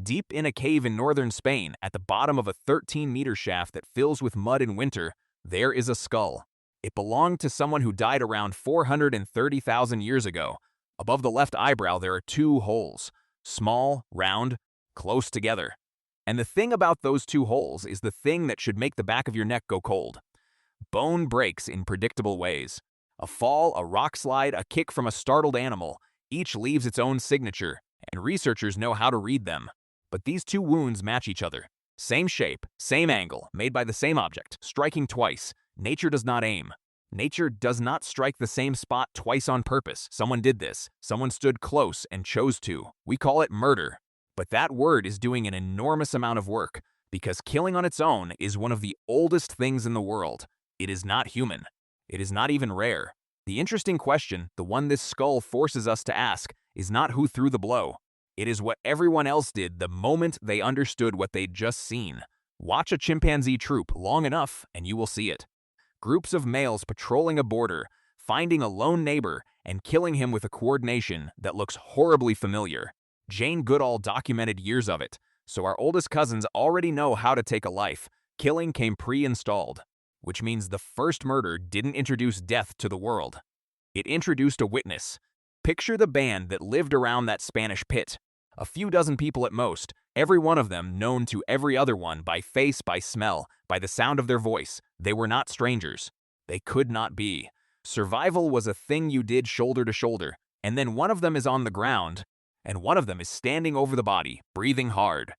Deep in a cave in northern Spain, at the bottom of a 13-meter shaft that fills with mud in winter, there is a skull. It belonged to someone who died around 430,000 years ago. Above the left eyebrow, there are two holes. Small, round, close together. And the thing about those two holes is the thing that should make the back of your neck go cold. Bone breaks in predictable ways. A fall, a rock slide, a kick from a startled animal, each leaves its own signature, and researchers know how to read them. But these two wounds match each other. Same shape, same angle, made by the same object, striking twice. Nature does not aim. Nature does not strike the same spot twice on purpose. Someone did this. Someone stood close and chose to. We call it murder. But that word is doing an enormous amount of work, because killing on its own is one of the oldest things in the world. It is not human. It is not even rare. The interesting question, the one this skull forces us to ask, is not who threw the blow. It is what everyone else did the moment they understood what they'd just seen. Watch a chimpanzee troop long enough and you will see it. Groups of males patrolling a border, finding a lone neighbor, and killing him with a coordination that looks horribly familiar. Jane Goodall documented years of it, so our oldest cousins already know how to take a life. Killing came pre-installed, which means the first murder didn't introduce death to the world. It introduced a witness. Picture the band that lived around that Spanish pit. A few dozen people at most, every one of them known to every other one by face, by smell, by the sound of their voice. They were not strangers. They could not be. Survival was a thing you did shoulder to shoulder, and then one of them is on the ground, and one of them is standing over the body, breathing hard.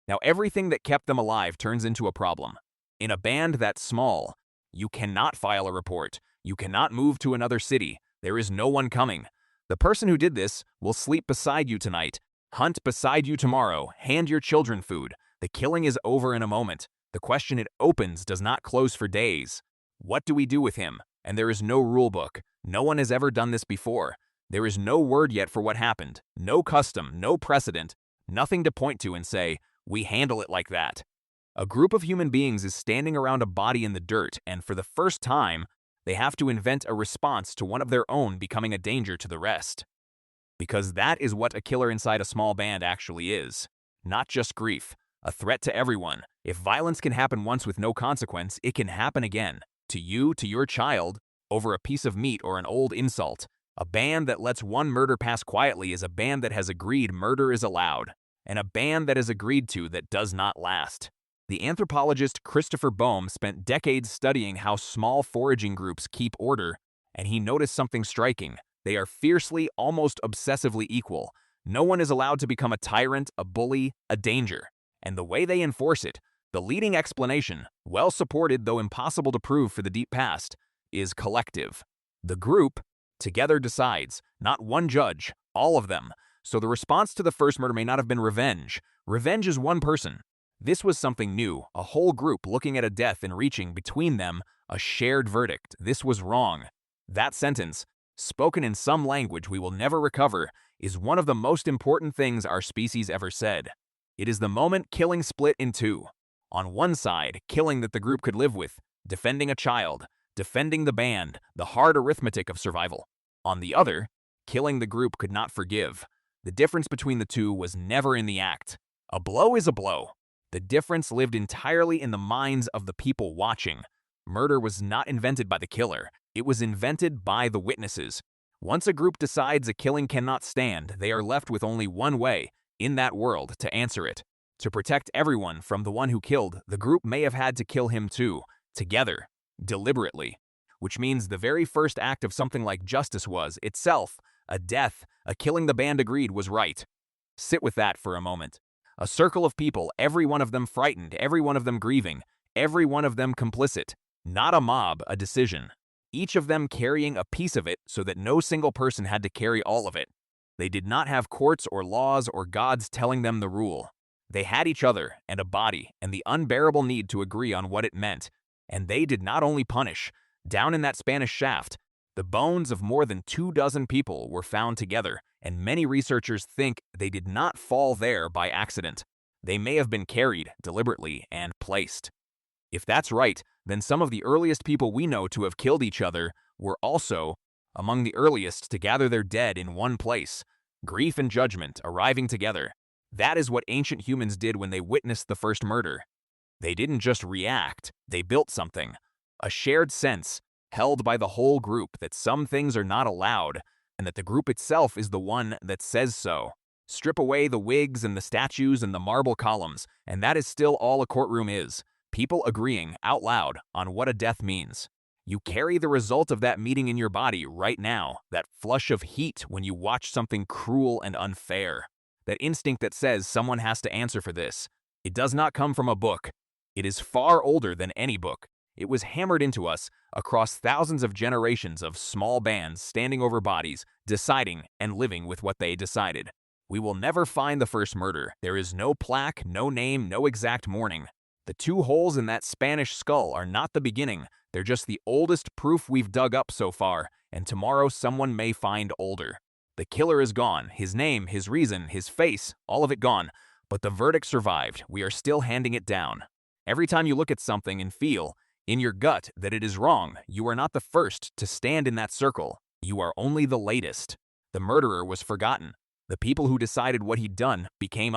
Now everything that kept them alive turns into a problem. In a band that small, you cannot file a report. You cannot move to another city. There is no one coming. The person who did this will sleep beside you tonight, hunt beside you tomorrow, hand your children food. The killing is over in a moment. The question it opens does not close for days. What do we do with him? And there is no rule book. No one has ever done this before. There is no word yet for what happened. No custom, no precedent. Nothing to point to and say, we handle it like that. A group of human beings is standing around a body in the dirt, and for the first time, they have to invent a response to one of their own becoming a danger to the rest. Because that is what a killer inside a small band actually is. Not just grief, a threat to everyone. If violence can happen once with no consequence, it can happen again. To you, to your child, over a piece of meat or an old insult. A band that lets one murder pass quietly is a band that has agreed murder is allowed. And a band that is agreed to that does not last. The anthropologist Christopher Boehm spent decades studying how small foraging groups keep order, and he noticed something striking. They are fiercely, almost obsessively equal. No one is allowed to become a tyrant, a bully, a danger. And the way they enforce it, the leading explanation, well supported though impossible to prove for the deep past, is collective. The group together decides, not one judge, all of them. So the response to the first murder may not have been revenge. Revenge is one person. This was something new, a whole group looking at a death and reaching, between them, a shared verdict. This was wrong. That sentence, spoken in some language we will never recover, is one of the most important things our species ever said. It is the moment killing split in two. On one side, killing that the group could live with, defending a child, defending the band, the hard arithmetic of survival. On the other, killing the group could not forgive. The difference between the two was never in the act. A blow is a blow. The difference lived entirely in the minds of the people watching. Murder was not invented by the killer. It was invented by the witnesses. Once a group decides a killing cannot stand, they are left with only one way, in that world, to answer it. To protect everyone from the one who killed, the group may have had to kill him too, together, deliberately. Which means the very first act of something like justice was, itself, a death, a killing the band agreed was right. Sit with that for a moment. A circle of people, every one of them frightened, every one of them grieving, every one of them complicit. Not a mob, a decision. Each of them carrying a piece of it so that no single person had to carry all of it. They did not have courts or laws or gods telling them the rule. They had each other and a body and the unbearable need to agree on what it meant. And they did not only punish. Down in that Spanish shaft, the bones of more than 24 people were found together, and many researchers think they did not fall there by accident. They may have been carried deliberately and placed. If that's right, then some of the earliest people we know to have killed each other were also among the earliest to gather their dead in one place. Grief and judgment arriving together. That is what ancient humans did when they witnessed the first murder. They didn't just react, they built something. A shared sense, held by the whole group, that some things are not allowed, and that the group itself is the one that says so. Strip away the wigs and the statues and the marble columns, and that is still all a courtroom is. People agreeing, out loud, on what a death means. You carry the result of that meeting in your body right now, that flush of heat when you watch something cruel and unfair. That instinct that says someone has to answer for this. It does not come from a book. It is far older than any book. It was hammered into us across thousands of generations of small bands standing over bodies, deciding and living with what they decided. We will never find the first murder. There is no plaque, no name, no exact mourning. The 2 holes in that Spanish skull are not the beginning. They're just the oldest proof we've dug up so far, and tomorrow someone may find older. The killer is gone. His name, his reason, his face, all of it gone. But the verdict survived. We are still handing it down. Every time you look at something and feel, in your gut, that it is wrong, you are not the first to stand in that circle. You are only the latest. The murderer was forgotten. The people who decided what he'd done became